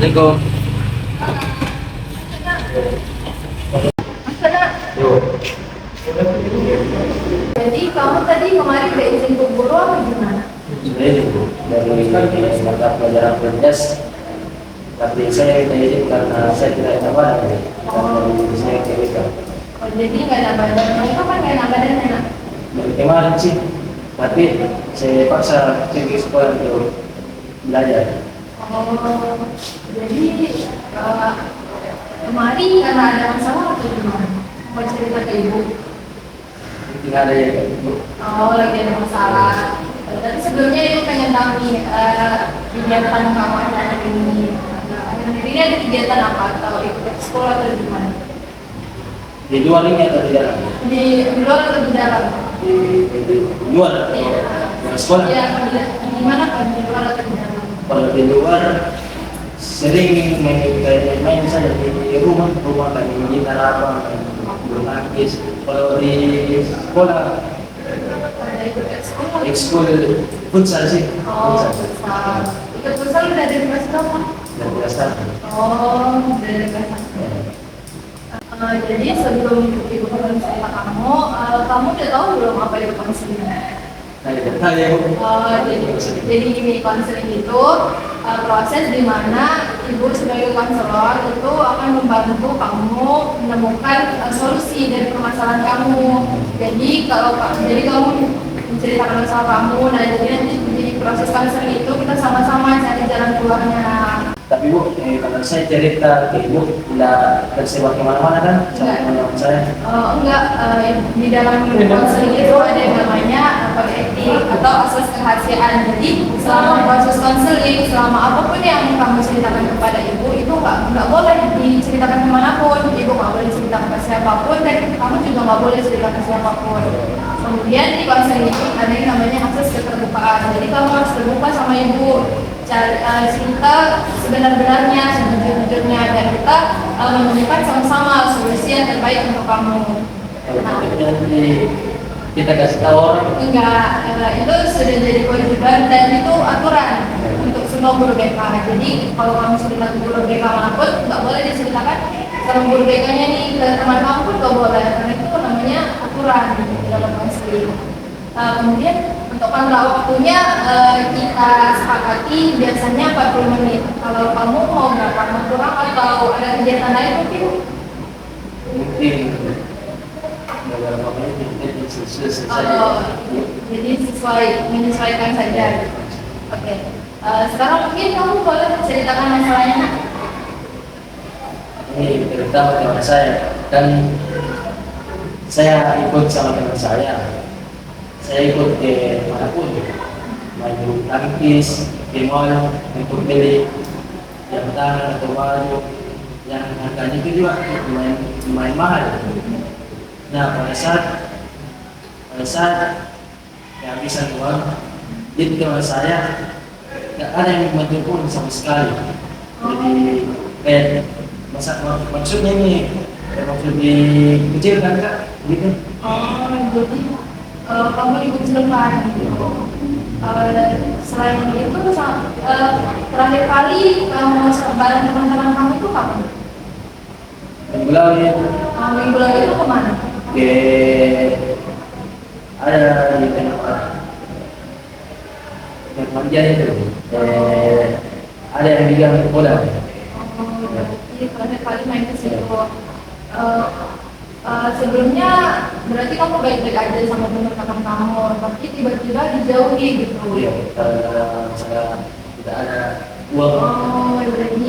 Assalamualaikum. Yuk. Jadi kamu tadi kemarin udah izin ke guru apa gimana? Sudah izin Bu, dari mata pelajaran prioritas. Tapi saya tidak izin karena saya tidak enak badan. Karena dari saya TBK. Oh, jadi nggak ada badan. Kapan nggak ada badan enak? Dari kemarin sih. Tapi saya paksa pergi sekolah untuk belajar. Oh, jadi kemarin karena ada masalah atau gimana? Mau cerita ke ibu? Tidak ada yang Bu. Oh, lagi ada masalah. Tapi sebelumnya ibu pengen tahu nih kegiatan kamu anak ini. Ini ada kegiatan apa atau ikut sekolah atau gimana? Di luar ini atau di dalam? Di luar atau di dalam? Di luar. Iya. Di sekolah. Iya, di mana kan di luar atau di dalam? Kalau di luar sering main saja di rumah kan gitar apa bulu tangkis. Kalau di sekolah Ada ikut sekolah? ekskul futsal sih. Oh, Futsal. futsal. Ikut futsal udah dari kelas berapa? Dan biasa. Oh, dari kelas 1. Jadi sebelum ibu cerita kamu, kamu udah tahu belum apa itu konseling? Nah, ya Bu. Jadi gini, konseling itu proses di mana ibu sebagai konselor itu akan membantu kamu menemukan solusi dari permasalahan kamu. Jadi jadi kamu menceritakan masalah kamu, nah jadi nanti di proses konseling itu kita sama-sama cari jalan keluarnya. Tapi Bu, kalau saya cerita ke Ibu tidak tersebar kemana-mana kan sama teman-teman saya. Enggak, di dalam konseling itu ada yang namanya kode etik atau asas kerahasiaan. Jadi selama proses konseling, selama apapun yang kamu ceritakan kepada ibu itu nggak boleh diceritakan kemanapun. Ibu nggak boleh ceritakan ke siapapun dan kamu juga nggak boleh ceritakan ke siapapun. Kemudian di konseling itu ada yang namanya asas keterbukaan. Jadi kamu harus terbuka sama ibu. Cerita sebenar-benarnya, sejujur-jujurnya dan kita menemukan sama-sama solusi yang terbaik untuk kamu. Nah, Jadi kita kasih tahu orang. enggak, itu sudah jadi kewajiban dan itu aturan untuk semua guru BK. Jadi kalau kamu cerita ke guru BK manapun, nggak boleh diceritakan sama guru BK-nya nih ke teman kamu pun nggak boleh, karena itu namanya aturan di dalam konseling. Kemudian untuk kontrak waktunya kita sepakati biasanya 40 menit. Kalau kamu mau berapa? Mau kurang atau ada kegiatan lain mungkin? Mungkin beberapa menit selesai. Jadi menyesuaikan saja. Oke. Sekarang mungkin kamu boleh ceritakan masalahnya. Ini terutama teman saya dan saya ikut sama teman saya. Saya ikut ke manapun, main bulu tangkis, ke mall, untuk beli yang tangan atau baju yang harganya itu juga main mahal. Nah pada saat kehabisan uang, jadi teman saya nggak ada yang membantu pun sama sekali. Jadi maksudnya ini maksud dikecilkan Kak, gitu. Jadi kamu dikucilkan gitu. Selain itu, terakhir kali kamu bareng teman-teman kamu itu kapan? Minggu lalu ya. Minggu lalu itu kemana? Ke ada di tempat yang manja itu. Ada yang di Gang Bola. Berarti terakhir kali main ke situ. Sebelumnya berarti kamu baik-baik aja sama teman-teman kamu, tapi tiba-tiba dijauhi gitu. Iya, saya tidak ada uang. Berarti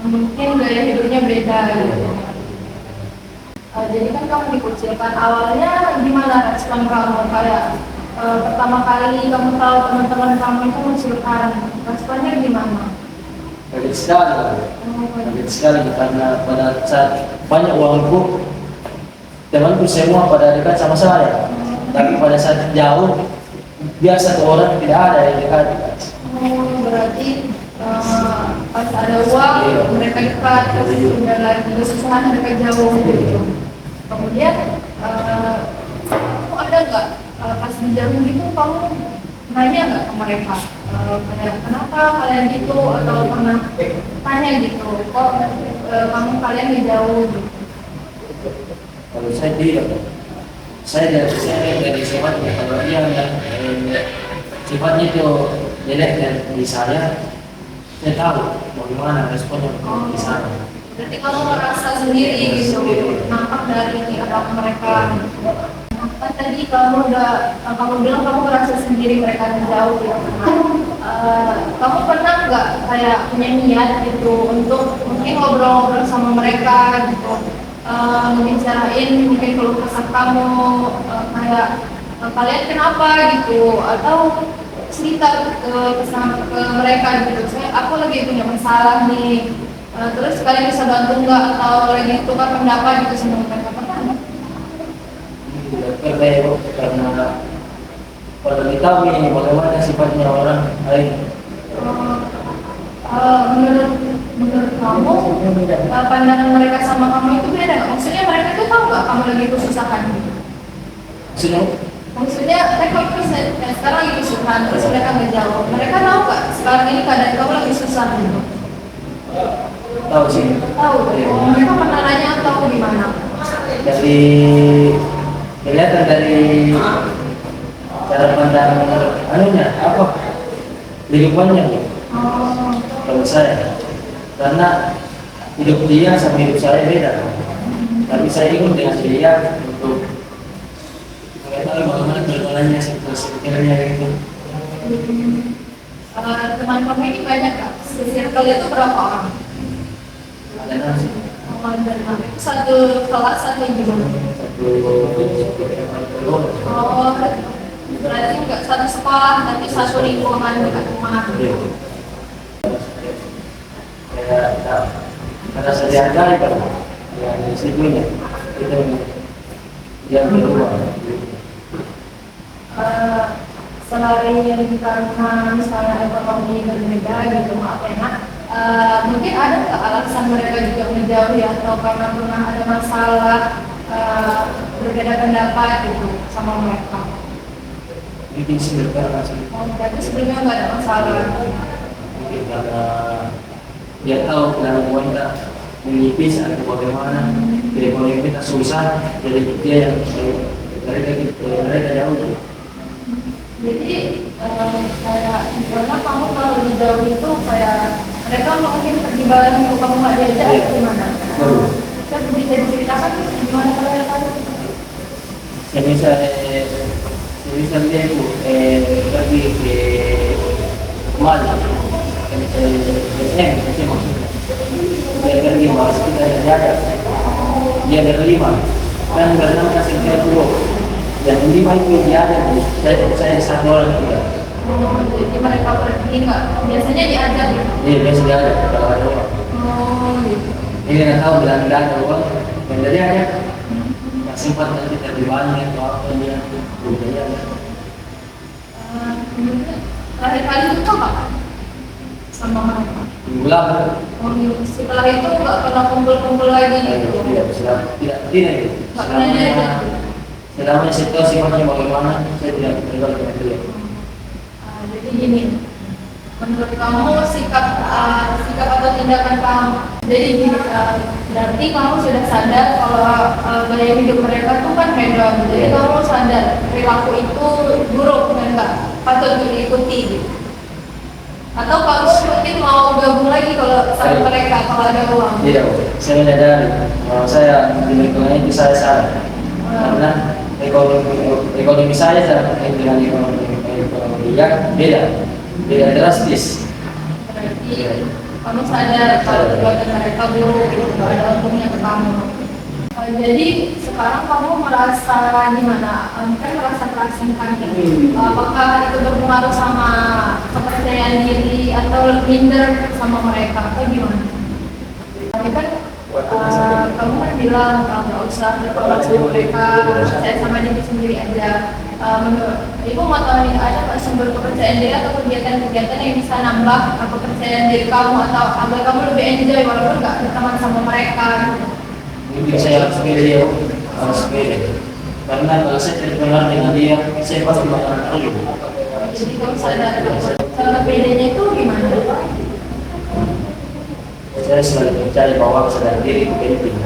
mungkin gaya hidupnya beda gitu. Jadi kan kamu dikucilkan. Awalnya gimana respon kamu? Kayak pertama kali kamu tahu teman-teman kamu itu mengucilkan, responnya gimana? Kaget sekali karena pada saat banyak uangku temanku semua pada dekat sama saya, tapi pada saat jauh biasa tuh orang tidak ada yang dekat. Berarti pas ada uang mereka dekat, terus udah lagi kesusahan mereka jauh gitu. Kemudian kamu ada nggak pas di jauh gitu kamu nanya nggak ke mereka, kayak kenapa kalian gitu, atau pernah tanya gitu, kok kalian jauh gitu. Kalau saya tidak, saya dari sifatnya, kalau dia sifatnya itu jelek dan di saya tahu bagaimana responnya di sana. Berarti kamu merasa sendiri gitu, nampak dari apa mereka. Kan tadi kamu bilang kamu merasa sendiri mereka jauh gitu. Kamu pernah nggak kayak punya niat gitu untuk mungkin ngobrol-ngobrol sama mereka gitu, membicarain mungkin keluh kesah kamu, kayak kalian kenapa gitu, atau cerita ke mereka gitu, aku lagi punya masalah nih. Terus kalian bisa bantu nggak, atau lagi tukar pendapat gitu sama mereka, pernah nggak? Karena kalau kita ini bagaimana sifatnya orang lain. Menurut kamu, pandangan mereka sama kamu itu beda nggak? Maksudnya mereka tuh tahu nggak kamu lagi kesusahan gitu? Maksudnya mereka sekarang lagi kesusahan, terus mereka nggak jawab. Mereka tahu nggak sekarang ini keadaan kamu lagi susah gitu? Tahu sih. Tahu. Mereka pernah nanya atau gimana? Dari kelihatan dari cara pandang anunya apa kehidupannya kalau saya, karena hidup dia sama hidup saya beda, tapi saya ikut dengan dia untuk mengetahui bagaimana perjalanannya sebenarnya itu. Teman kamu ini banyak kak? Circle itu berapa orang? Ada nasi. Satu kelas atau gimana? Oh, berarti nggak satu sekolah, tapi satu lingkungan dekat rumah. Kayak karena saya dihargai kan, yang disitunya itu yang kedua. Selain karena misalnya ekonomi berbeda gitu, maaf ya nak, mungkin ada nggak alasan mereka juga menjauhi, atau karena pernah ada masalah berbeda pendapat gitu sama mereka? Mungkin sebentar sih. Berarti sebelumnya nggak ada masalah. Mungkin karena dia tahu dalam wanita menipis atau bagaimana, ekonomi kita susah, jadi dia yang mereka jauh. Jadi kayak gimana kamu kalau di jauh itu kayak mereka mungkin pergi bareng untuk kamu nggak diajak atau gimana? Saya bisa diceritakan gimana kalian? Saya dia itu pergi ke mal, SM maksudnya. Dia pergi mas kita jaga, dia berlima, kan berenam kasih dia dulu. Dan lima itu dia ada, saya satu orang juga. Jadi mereka pergi nggak? Biasanya diajak gitu? Iya biasa dia ada kalau ada uang. Gitu. Ini nggak tahu bilang tidak ada uang, dan dari aja nggak sempat nanti terlibatnya atau apa dia budaya. Terakhir kali itu kapan? Sama mereka? Bulan. Setelah itu nggak pernah kumpul-kumpul lagi gitu? Tidak. Nggak pernah diajak? Selama situasi sifatnya bagaimana, saya tidak terlibat dengan dia. Jadi gini, menurut kamu sikap atau tindakan kamu, jadi gini, berarti kamu sudah sadar kalau gaya hidup mereka tuh kan beda, jadi kamu sadar perilaku itu buruk dan nggak patut diikuti gitu. Atau kamu mungkin mau gabung lagi kalau sama mereka kalau ada uang? Tidak, saya menyadari kalau saya di lingkungan itu saya salah, karena ekonomi saya dengan ekonomi dia beda drastis. Berarti kamu sadar kalau perbuatan mereka buruk, itu ada untungnya ke kamu. Jadi sekarang kamu merasa gimana? Kan merasa terasingkan. Apakah itu berpengaruh sama kepercayaan diri atau minder sama mereka atau gimana? Tapi kan kamu kan bilang nggak usah berpengaruh sama mereka, percaya sama diri sendiri aja. Ibu mau tahu nih, ada nggak sumber kepercayaan diri atau kegiatan-kegiatan yang bisa nambah kepercayaan diri kamu atau agar kamu lebih enjoy walaupun nggak berteman sama mereka? Mungkin saya harus pilih, karena kalau saya terkenal dengan dia, saya pasti bakalan perlu. Jadi kamu sadar cara bedanya itu gimana? Saya selalu percaya bahwa sadar diri itu penting.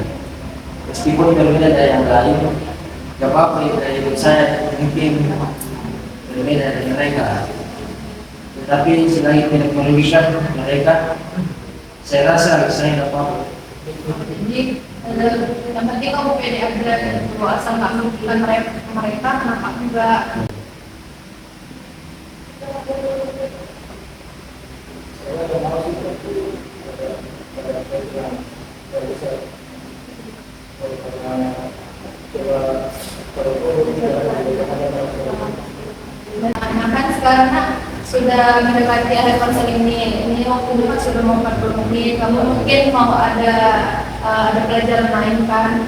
Meskipun berbeda dari yang lain, gak apa-apa dari hidup saya mungkin berbeda dari mereka. Tetapi selagi tidak merugikan mereka, saya rasa saya gak apa-apa. Jadi yang penting kamu pede aja gitu, asal nggak merugikan mereka, kenapa enggak? Nah kan sekarang nak sudah mendekati akhir konseling ini waktu kan sudah mau 40 menit, kamu mungkin mau ada pelajaran lain kan?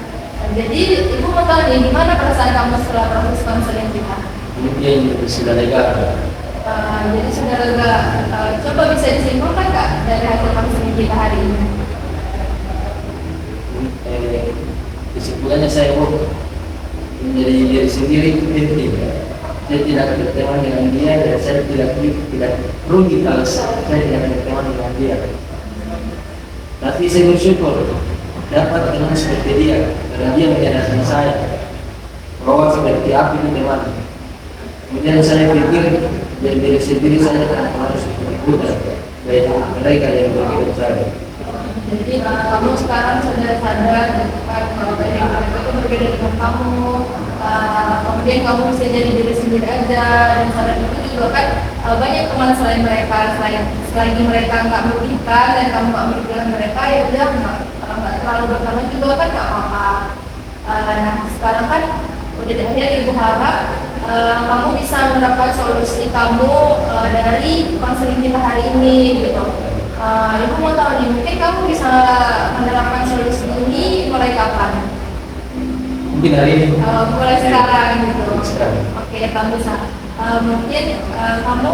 Jadi ibu mau tahu nih gimana perasaan kamu setelah proses konseling kita? Mungkin sudah lega. Jadi sudah lega. Coba bisa disimpulkan kak dari hasil konseling kita hari ini? Kesimpulannya saya menjadi diri sendiri itu penting. Saya tidak berteman dengan dia dan saya tidak rugi kalau saya tidak berteman dengan dia. Tapi saya bersyukur dapat teman seperti dia karena dia menyadarkan saya bahwa seperti api itu teman. Kemudian saya pikir dari diri sendiri saya harus berguna baik mereka yang begitu saya. Jadi kamu sekarang sudah sadar kalau yang mereka itu berbeda dengan kamu, kemudian kamu bisa jadi diri sendiri aja, dan sadar itu juga kan banyak teman selain mereka, selagi mereka nggak merugikan dan kamu nggak merugikan mereka, ya udah nggak terlalu berkawan juga kan nggak apa-apa. Nah sekarang kan udah di akhir, ibu harap kamu bisa mendapat solusi kamu dari konseling kita hari ini gitu. Ibu mau tahu nih, mungkin kamu bisa menerapkan solusi ini mulai kapan? Mungkin hari ini. Mulai sekarang gitu. Sekarang. Oke, kamu bisa. Mungkin kamu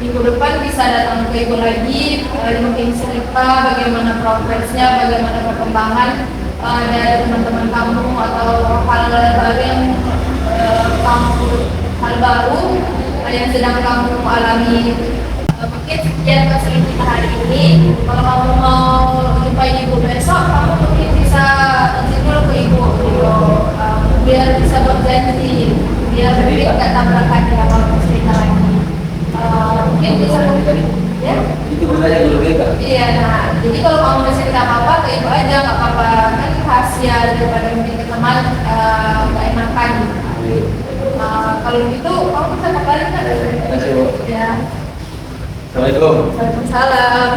minggu depan bisa datang ke ibu lagi, mungkin cerita bagaimana progresnya, bagaimana perkembangan dari teman-teman kamu atau hal baru yang hal baru yang sedang kamu alami. Mungkin sekian konseling kita hari ini. Kalau kamu mau jumpa ibu besok, kamu mungkin bisa izin dulu ke ibu gitu, biar bisa berjanji, biar mungkin nggak tabrakan ya kalau cerita lagi. Mungkin bisa ya? Itu gunanya dulu beda. Iya, nah jadi kalau kamu mau cerita apa-apa ke ibu aja, nggak apa-apa, kan rahasia daripada mungkin ke teman nggak enakan. Kalau gitu kamu bisa kembali kan? Terima kasih, Bu. Ya. Assalamualaikum. Waalaikumsalam.